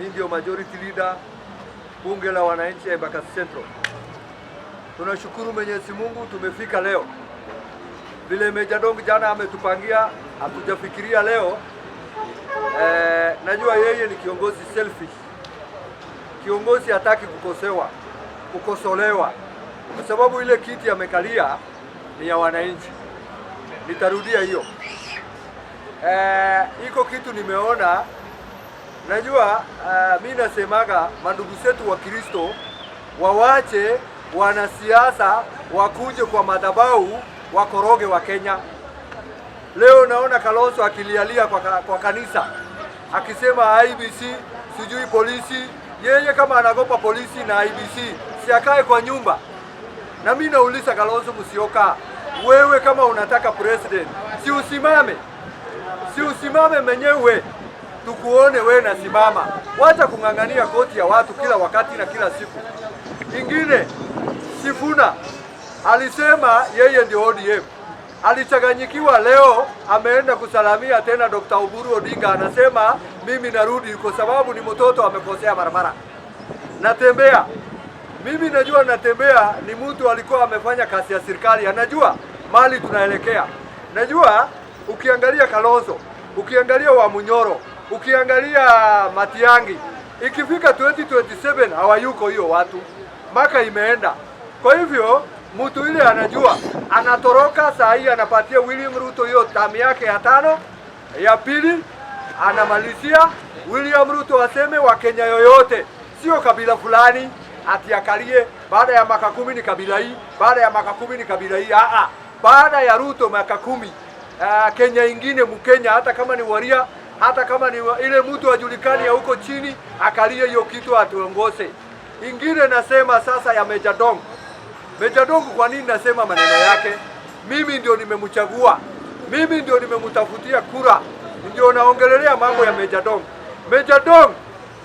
Mimi ndio majority leader bunge la wananchi ya Embakasi Central. Tunashukuru Mwenyezi Mungu tumefika leo. Vile Meja Dong jana ametupangia, hatujafikiria leo. Najua yeye ni kiongozi selfish. Kiongozi hataki kukosolewa. Kwa sababu ile kiti amekalia ni ya wananchi. Nitarudia hiyo. Iko kitu nimeona. Najua mimi nasemaga mandugu zetu wa Kristo wawache wanasiasa wakuje kwa madhabahu wakoroge wa Kenya. Leo naona Kalonzo akilialia kwa kanisa akisema IBC sijui polisi. Yeye kama anagopa polisi na IBC si akae kwa nyumba. Na mimi nauliza Kalonzo Musyoka, wewe kama unataka president si usimame mwenyewe tukuone wewe na simama. Wacha kung'ang'ania koti ya watu kila wakati na kila siku. Ingine, Sifuna alisema yeye ndio ODM. Alichanganyikiwa leo, ameenda kusalamia tena Dr. Oburu Odinga, anasema mimi narudi kwa sababu ni mtoto amekosea barabara. Natembea. Mimi najua natembea ni mtu alikuwa amefanya kazi ya serikali, anajua mali tunaelekea. Najua ukiangalia Kalonzo, ukiangalia Wamunyoro, ukiangalia Matiangi, ikifika 2027 hawayuko hiyo watu. Maka imeenda. Kwa hivyo mtu ile anajua anatoroka saa hii, anapatia William Ruto hiyo tamu yake ya 5, ya pili anamalizia William Ruto aseme wa Kenya yoyote, sio kabila fulani ati akalie baada ya maka 10 ni kabila hii, baada ya maka 10 ni kabila hii. Baada ya Ruto maka 10 Kenya ingine Mkenya, hata kama ni Waria, hata kama ni ile mtu ajulikani ya huko chini, akalie hiyo kitu atuongoze. Ingine nasema sasa ya Meja Dong. Meja Dong, kwa nini nasema maneno yake? Mimi ndio nimemchagua. Mimi ndio nimemtafutia kura. Ndio naongelelea mambo ya Meja Dong. Meja Dong,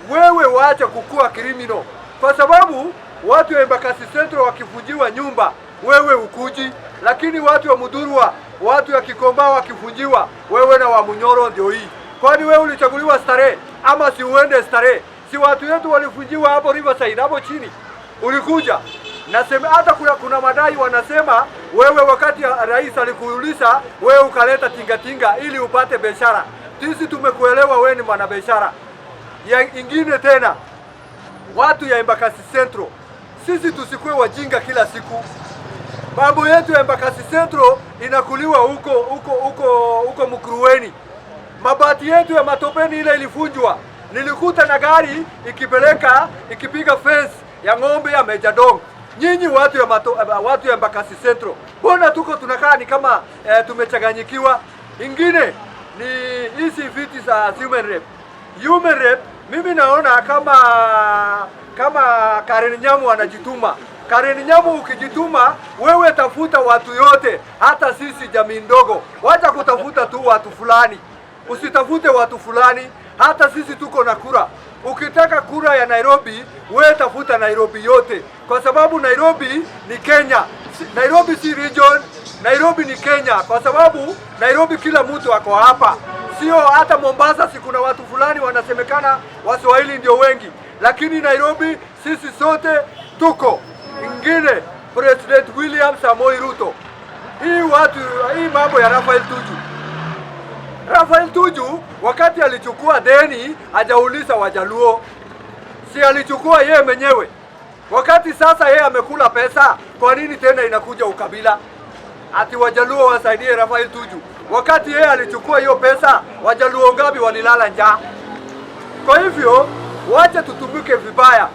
wewe waacha kukua criminal. Kwa sababu watu wa Embakasi Central wakifunjiwa nyumba, wewe ukuji. Lakini watu wa Mudhurwa, watu ya Kikomba wakifunjiwa, wewe na Wamunyoro ndio hii. Kwani wewe ulichaguliwa Starehe ama si uende Starehe? Si watu wetu walifunjiwa hapo Riverside hapo chini. Ulikuja. Nasema hata kuna madai wanasema wewe wakati rais alikuuliza wewe ukaleta tingatinga ili upate biashara. Sisi tumekuelewa wewe ni mwana biashara. Ya ingine tena, watu ya Embakasi Central, sisi tusikue wajinga kila siku. Mambo yetu ya Embakasi Central inakuliwa huko Mkuruweni. Mabati yetu ya Matopeni ile ilifunjwa. Nilikuta na gari ikipiga fence ya ng'ombe ya Meja Dong. Nyinyi watu ya Embakasi Central, mbona tunakaa ni kama tumechanganyikiwa? Ingine ni hizi viti za human rep. Mimi naona kama Karen Nyamu anajituma. Karen Nyamu ukijituma, wewe tafuta watu yote, hata sisi jamii ndogo. Wacha kutafuta tu watu fulani. Usitafute watu fulani, hata sisi tuko na kura. Ukitaka kura ya Nairobi, wewe tafuta Nairobi yote. Kwa sababu Nairobi ni Kenya. Nairobi si region, Nairobi ni Kenya. Kwa sababu Nairobi kila mtu ako hapa. Sio hata Mombasa si kuna watu fulani wanasemekana Waswahili ndio wengi. Lakini Nairobi sisi sote tuko. Ingine President William Samoei Ruto. Hii mambo ya Raphael Tuju wakati alichukua deni hajauliza Wajaluo. Si alichukua yeye mwenyewe. Wakati sasa yeye amekula pesa, kwa nini tena inakuja ukabila? Ati Wajaluo wasaidie Raphael Tuju. Wakati yeye alichukua hiyo pesa, Wajaluo ngapi walilala njaa? Kwa hivyo, wacha tutumike vibaya.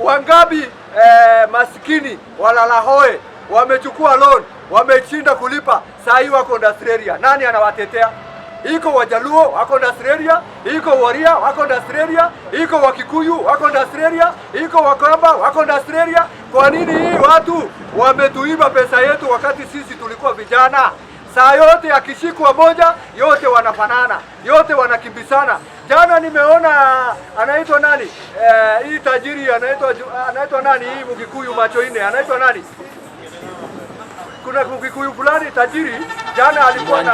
Wangapi maskini walala hoe, wamechukua loan, wameshinda kulipa, saa hii wako Australia. Nani anawatetea? Iko Wajaluo wako Australia, iko Waria wako Australia, iko Wakikuyu wako Australia, iko Wakamba wako Australia. Kwa nini hii watu wametuiba pesa yetu wakati sisi tulikuwa vijana? Saa yote akishikwa moja, yote wanafanana, yote wanakimbisana. Jana nimeona anaitwa nani? Hii tajiri anaitwa nani? Hii Mkikuyu macho ine anaitwa nani? Kuna Mkikuyu fulani tajiri jana alikuwa na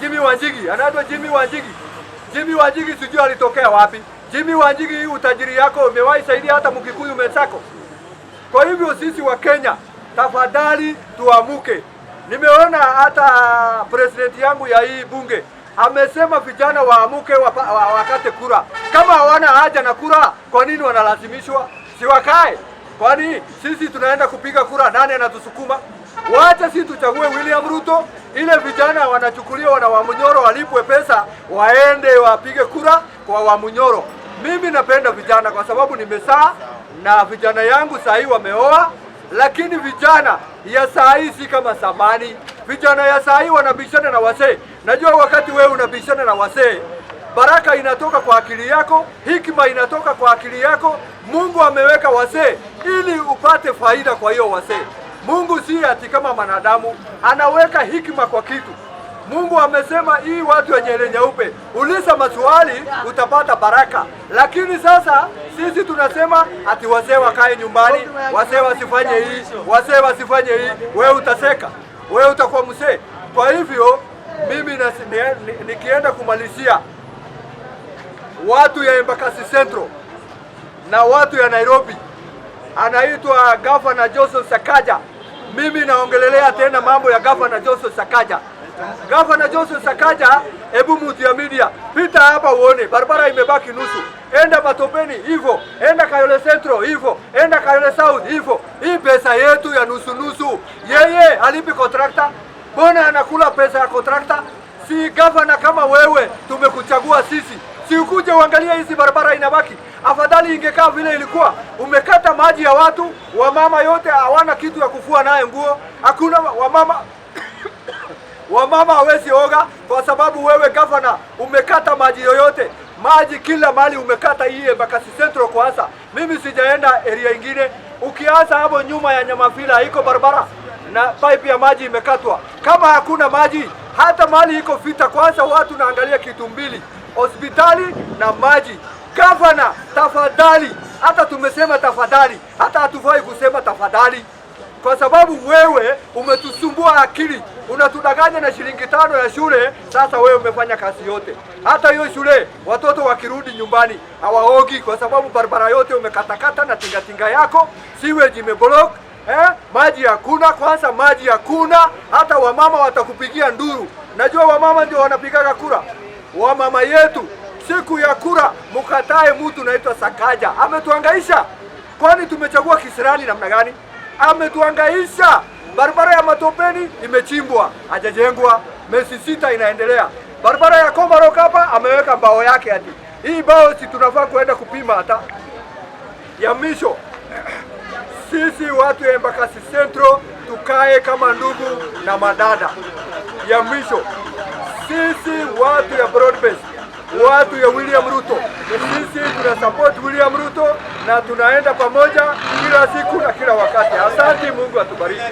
Jimmy Wanjigi, anaitwa Jimmy Wanjigi. Jimmy Wanjigi sijui alitokea wapi. Jimmy Wanjigi, hii utajiri yako umewahi saidia hata Mkikuyu mwenzako? Kwa hivyo sisi wa Kenya, tafadhali tuamuke. Nimeona hata president yangu ya hii bunge amesema vijana waamuke wakate kura. Kama hawana haja na kura, kwa nini wanalazimishwa? Si wakae. Kwani sisi tunaenda kupiga kura, nani anatusukuma? Waacha sisi tuchague William Ruto, ile vijana wanachukuliwa na Wamunyoro walipwe pesa waende wapige kura kwa Wamunyoro. Mimi napenda vijana kwa sababu nimesaa na vijana yangu sahi wameoa, lakini vijana ya sahi si kama zamani. Vijana ya sahi wanabishana na wasee. Najua wakati wewe unabishana na wasee, baraka inatoka kwa akili yako, hikima inatoka kwa akili yako. Mungu ameweka wasee ili upate faida kwa hiyo wasee. Mungu si ati kama manadamu, anaweka hikima kwa kitu. Mungu amesema hii watu wenye nywele nyeupe, uliza maswali utapata baraka. Lakini sasa sisi tunasema ati wasee wakae nyumbani, wasee wasifanye hii, wasee wasifanye hii, wewe utaseka, wewe utakuwa mzee. Kwa hivyo mimi nikienda kumalizia, watu ya Embakasi Central na watu ya Nairobi, anaitwa Governor Johnson Sakaja. Mimi naongelelea tena mambo ya Governor Johnson Sakaja. Governor Johnson Sakaja, hebu mtu ya media, pita hapa uone, barabara imebaki nusu. Enda Matopeni hivyo, enda Kayole Central hivyo, enda Kayole South hivyo. Hii pesa yetu ya nusu nusu, yeye alipi kontrakta? Mbona anakula pesa ya kontrakta? Si governor kama wewe tumekuchagua sisi, si ukuje uangalia hizi barabara inabaki? Afadhali ingekaa vile ilikuwa. Umekata maji ya watu, wamama yote hawana kitu ya kufua naye nguo. Hakuna wamama hawezi oga kwa sababu wewe governor umekata maji yoyote. Maji kila mali umekata. Hii Embakasi Central kwanza. Mimi sijaenda area ingine. Ukianza hapo nyuma ya Nyamafila iko barabara na pipe ya maji imekatwa. Kama hakuna maji, hata mali iko vita. Kwanza watu naangalia kitu mbili, hospitali na maji. Governor, tafadhali. Hata tumesema tafadhali, hata hatufai kusema tafadhali, kwa sababu wewe umetusumbua akili. Unatudanganya na shilingi 5 ya shule. Sasa wewe umefanya kazi yote. Hata hiyo shule watoto wakirudi nyumbani hawaogi kwa sababu barabara yote umekatakata na tingatinga yako. Sewage imeblock. Maji hakuna. Kwanza maji hakuna, hata wamama watakupigia nduru. Najua wamama ndio wanapigaga kura. Wamama yetu siku ya kura mukatae mtu naitwa Sakaja. Ametuangaisha. Kwani tumechagua kisirani namna gani? Ametuangaisha. Barabara ya Matopeni imechimbwa, hajajengwa. Miezi 6 inaendelea. Barabara ya Komarok hapa ameweka mbao yake hadi. Hii mbao si tunafaa kuenda kupima hata. Ya misho. Sisi watu ya Embakasi Central tukae kama ndugu na madada. Ya misho. Sisi watu ya Broadbase, watu ya William Ruto, sisi tunasupport William Ruto na tunaenda pamoja kila siku na kila wakati. Asante, Mungu atubariki.